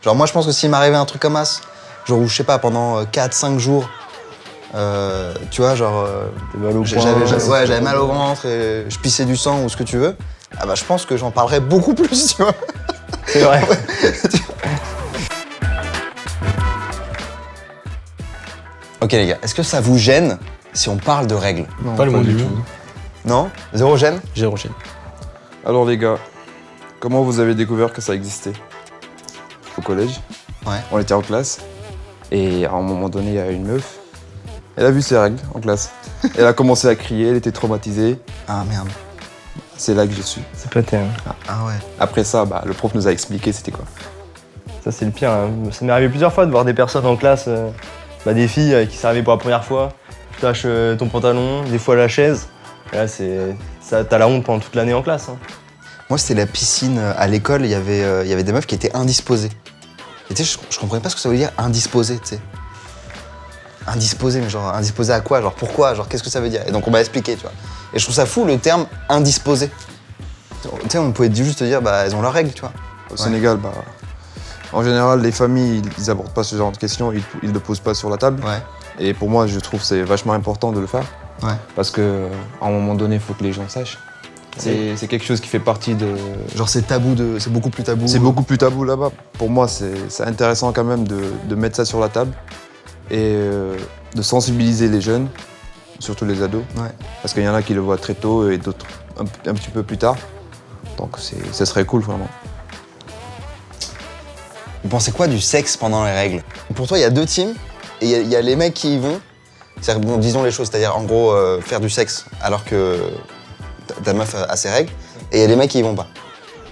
Genre moi je pense que s'il m'arrivait un truc comme ça, genre où je sais pas, pendant 4-5 jours, tu vois, genre j'avais mal au ventre et je pissais du sang ou ce que tu veux, ah bah je pense que j'en parlerais beaucoup plus, tu vois. C'est vrai. Ok les gars, est-ce que ça vous gêne si on parle de règles? Non, Pas le moins du du tout. tout. Non? Zéro gêne? Zéro gêne. Alors les gars, comment vous avez découvert que ça existait? Au collège, Ouais. on était en classe, et à un moment donné, il y a une meuf, elle a vu ses règles en classe. Elle a commencé à crier, elle était traumatisée. Ah merde. C'est là que j'ai su. C'est pas terrible. Ah ouais. Après ça, bah, le prof nous a expliqué c'était quoi. Ça, c'est le pire. Hein. Ça m'est arrivé plusieurs fois de voir des personnes en classe, des filles qui s'arrivaient pour la première fois. Tu tâches ton pantalon, des fois la chaise. Et là, t'as la honte pendant toute l'année en classe. Hein. Moi c'était la piscine à l'école, il y avait des meufs qui étaient indisposées. Et tu sais, je comprenais pas ce que ça voulait dire indisposé, tu sais. Indisposé, mais genre indisposé à quoi? Genre pourquoi? Genre qu'est-ce que ça veut dire? Et donc on m'a expliqué, tu vois. Et je trouve ça fou le terme indisposé. Tu sais, on pouvait juste dire, bah elles ont leurs règles, tu vois. Au Sénégal, bah, en général, les familles, ils abordent pas ce genre de questions, ils le posent pas sur la table. Ouais. Et pour moi, je trouve que c'est vachement important de le faire. Ouais. Parce qu'à un moment donné, il faut que les gens sachent. C'est quelque chose qui fait partie de... Genre c'est tabou, c'est beaucoup plus tabou. C'est beaucoup plus tabou là-bas. Pour moi, c'est intéressant quand même de mettre ça sur la table et de sensibiliser les jeunes, surtout les ados. Ouais. Parce qu'il y en a qui le voient très tôt et d'autres un petit peu plus tard. Donc ça serait cool vraiment. Vous pensez quoi du sexe pendant les règles? Pour toi, il y a deux teams, et il y a les mecs qui y vont. C'est-à-dire, bon, disons les choses, c'est-à-dire en gros faire du sexe alors que ta meuf a ses règles, et il y a les mecs qui y vont pas.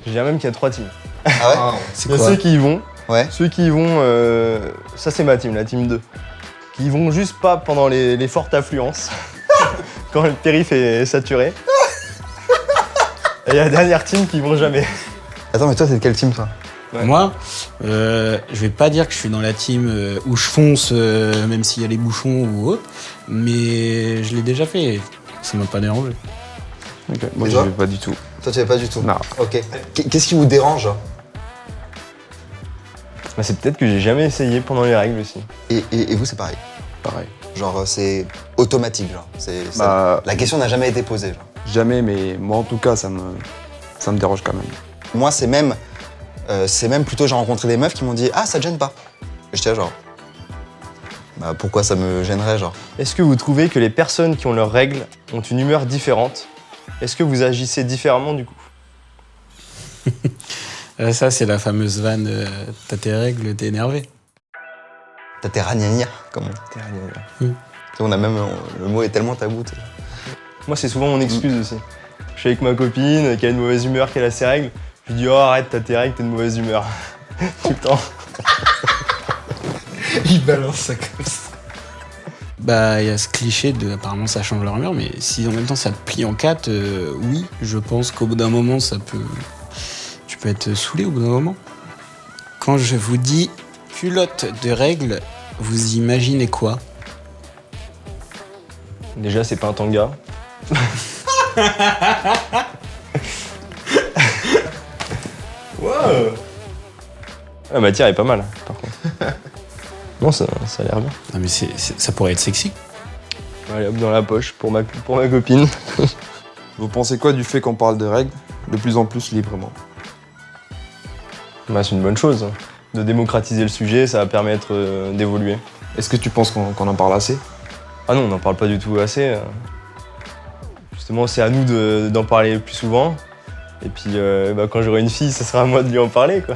Je dirais même qu'il y a 3 teams. Ah ouais? C'est Il y a quoi? ceux qui y vont. Ouais. Ceux qui y vont, ça c'est ma team, la team 2. Qui y vont juste pas pendant les fortes affluences, quand le périph' est saturé. Et il y a la dernière team qui y vont jamais. Attends, mais toi, t'es de quelle team, toi? Ouais. Moi, je vais pas dire que je suis dans la team où je fonce, même s'il y a les bouchons ou autre, mais je l'ai déjà fait. Ça m'a pas dérangé. Okay. Moi, Et je toi vais pas du tout. Toi, tu fais pas du tout? Non. Ok. Qu'est-ce qui vous dérange? Bah, c'est peut-être que j'ai jamais essayé pendant les règles aussi. Et vous, c'est pareil? Pareil. Genre, c'est automatique, genre. Bah, la question n'a jamais été posée, genre. jamais, mais moi en tout cas, ça me dérange quand même. Moi, c'est même plutôt, j'ai rencontré des meufs qui m'ont dit « Ah, ça te gêne pas ?» Et j'étais là, genre... Bah, pourquoi ça me gênerait, genre? Est-ce que vous trouvez que les personnes qui ont leurs règles ont une humeur différente? Est-ce que vous agissez différemment du coup? Ça, c'est la fameuse vanne t'as tes règles, t'es énervé. T'as tes ragnagnas, comme on... Tu sais, on a même... Le mot est tellement tabou, tu sais. Moi, c'est souvent mon excuse aussi. Je suis avec ma copine qui a une mauvaise humeur, qui a ses règles. Je lui dis, oh arrête, t'as tes règles, t'as une mauvaise humeur. Tout le temps. Il balance ça comme ça. Bah, il y a ce cliché de apparemment ça change leur humeur, mais si en même temps ça te plie en 4, oui, je pense qu'au bout d'un moment, tu peux être saoulé au bout d'un moment. Quand je vous dis culotte de règles, vous imaginez quoi? Déjà, c'est pas un tanga. Wow. La matière est pas mal, par contre. Non, ça a l'air bien. Non mais ça pourrait être sexy. Allez, hop, dans la poche pour ma copine. Vous pensez quoi du fait qu'on parle de règles de plus en plus librement? Bah, c'est une bonne chose. De démocratiser le sujet, ça va permettre d'évoluer. Est-ce que tu penses qu'on en parle assez? Ah non, on n'en parle pas du tout assez. Justement, c'est à nous d'en parler plus souvent. Et puis, quand j'aurai une fille, ça sera à moi de lui en parler, quoi.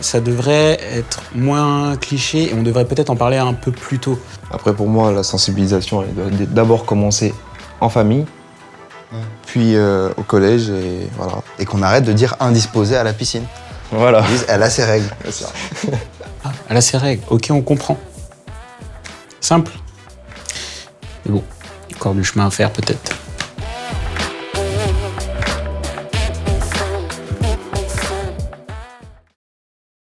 Ça devrait être moins cliché et on devrait peut-être en parler un peu plus tôt. Après, pour moi, la sensibilisation, elle doit d'abord commencer en famille, puis au collège, et voilà. Et qu'on arrête de dire indisposé à la piscine. Voilà. Ils disent, elle a ses règles. Ah, elle a ses règles, ok, on comprend. Simple. Mais bon, encore du chemin à faire peut-être.